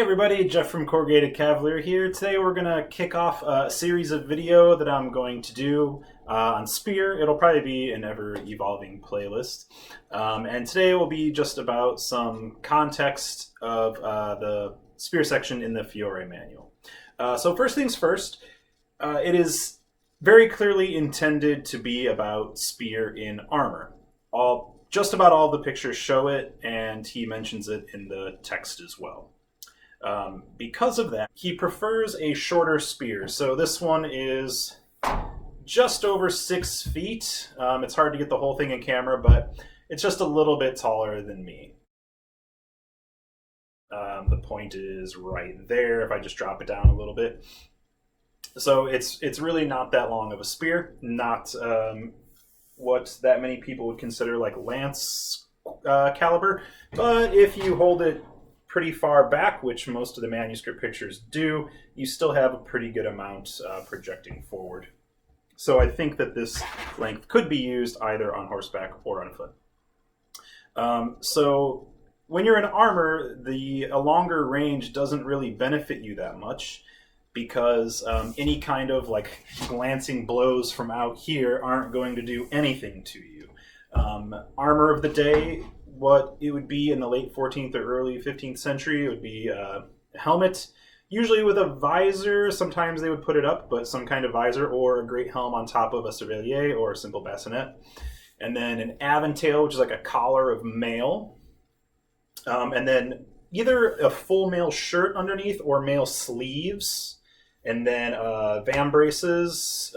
Everybody, Jeff from Corrugated Cavalier here. Today we're going to kick off a series of video that I'm going to do on Spear. It'll probably be an ever-evolving playlist. And today will be just about some context of the Spear section in the Fiore manual. So first things first, it is very clearly intended to be about Spear in armor. Just about all the pictures show it, and he mentions it in the text as well. Because of that, he prefers a shorter spear. So this one is just over 6 feet. It's hard to get the whole thing in camera, but it's just a little bit taller than me. The point is right there if I just drop it down a little bit. So it's really not that long of a spear, not what that many people would consider like lance caliber, but if you hold it pretty far back, which most of the manuscript pictures do, you still have a pretty good amount projecting forward. So I think that this length could be used either on horseback or on foot. So when you're in armor, a longer range doesn't really benefit you that much, because any kind of like glancing blows from out here aren't going to do anything to you. Armor of the day, what it would be in the late 14th or early 15th century, it would be a helmet, usually with a visor. Sometimes they would put it up, but some kind of visor, or a great helm on top of a cervelier or a simple bassinet. And then an aventail, which is like a collar of mail. And then either a full mail shirt underneath or mail sleeves. And then vambraces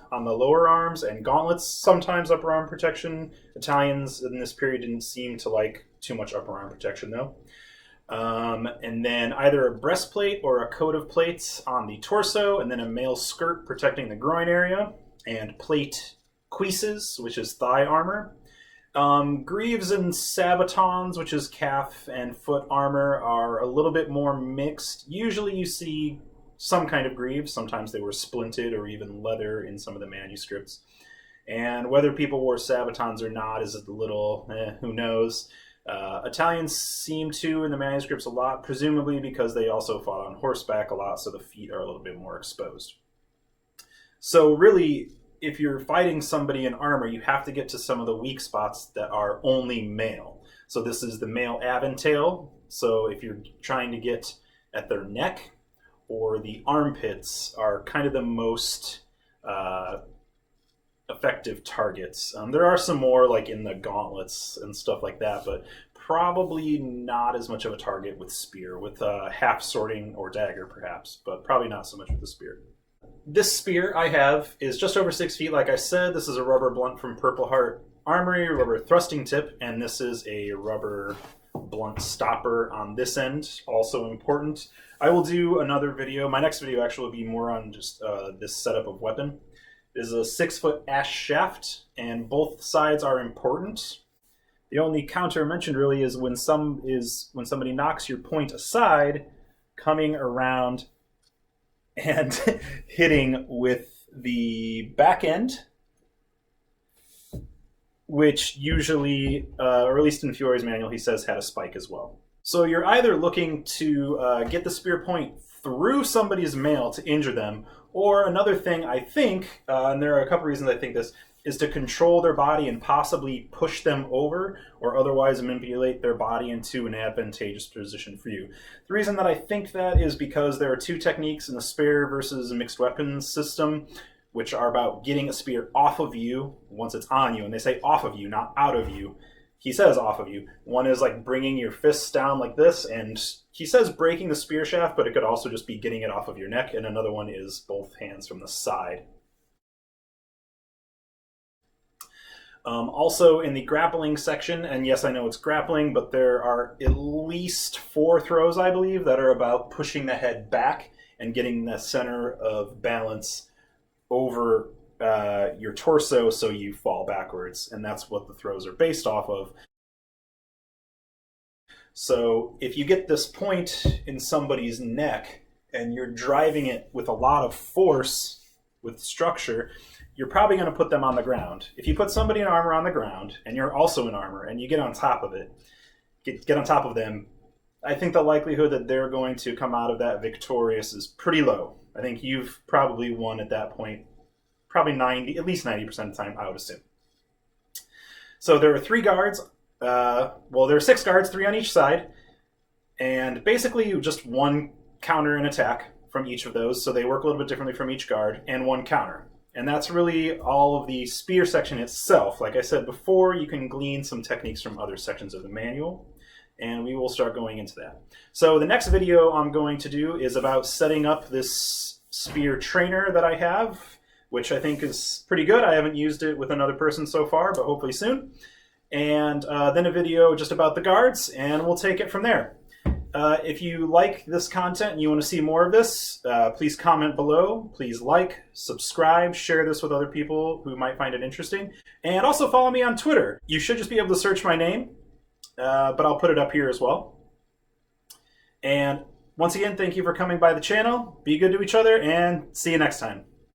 on the lower arms, and gauntlets, sometimes upper arm protection. Italians in this period didn't seem to like too much upper arm protection though. And then either a breastplate or a coat of plates on the torso, and then a mail skirt protecting the groin area, and plate cuisses, which is thigh armor. Greaves and sabatons, which is calf and foot armor, are a little bit more mixed. Usually you see some kind of greaves. Sometimes they were splinted or even leather in some of the manuscripts. And whether people wore sabatons or not is a little, who knows. Italians seem to in the manuscripts a lot, presumably because they also fought on horseback a lot, so the feet are a little bit more exposed. So really, if you're fighting somebody in armor, you have to get to some of the weak spots that are only mail. So this is the mail aventail. So if you're trying to get at their neck, or the armpits, are kind of the most effective targets. There are some more like in the gauntlets and stuff like that, but probably not as much of a target with spear, with half sorting or dagger perhaps, but probably not so much with the spear. This spear I have is just over 6 feet. Like I said, this is a rubber blunt from Purple Heart Armory, rubber thrusting tip, and this is a rubber blunt stopper on this end, also important. I will do another video. My next video actually will be more on just this setup of weapon. It is a 6-foot ash shaft, and both sides are important. The only counter mentioned really is when somebody knocks your point aside, coming around and hitting with the back end, which usually, or at least in Fiore's manual, he says had a spike as well. So you're either looking to get the spear point through somebody's mail to injure them, or another thing I think, and there are a couple reasons I think this, is to control their body and possibly push them over, or otherwise manipulate their body into an advantageous position for you. The reason that I think that is because there are two techniques in the spear versus mixed weapons system, which are about getting a spear off of you once it's on you. And they say off of you, not out of you. He says off of you. One is like bringing your fists down like this, and he says breaking the spear shaft, but it could also just be getting it off of your neck. And another one is both hands from the side. Also in the grappling section, and yes, I know it's grappling, but there are at least 4 throws, I believe, that are about pushing the head back and getting the center of balance over your torso so you fall backwards, and that's what the throws are based off of. So if you get this point in somebody's neck and you're driving it with a lot of force, with structure, you're probably going to put them on the ground. If you put somebody in armor on the ground and you're also in armor and you get on top of it, get on top of them, I think the likelihood that they're going to come out of that victorious is pretty low. I think you've probably won at that point, probably at least 90% of the time, I would assume. So there are 3 guards. Well, there are 6 guards, 3 on each side, and basically just 1 counter and attack from each of those. So they work a little bit differently from each guard, and 1 counter. And that's really all of the spear section itself. Like I said before, you can glean some techniques from other sections of the manual, and we will start going into that. So the next video I'm going to do is about setting up this spear trainer that I have, which I think is pretty good. I haven't used it with another person so far, but hopefully soon. And then a video just about the guards, and we'll take it from there. If you like this content and you want to see more of this, please comment below. Please like, subscribe, share this with other people who might find it interesting. And also follow me on Twitter. You should just be able to search my name, but I'll put it up here as well. And once again, thank you for coming by the channel. Be good to each other, and see you next time.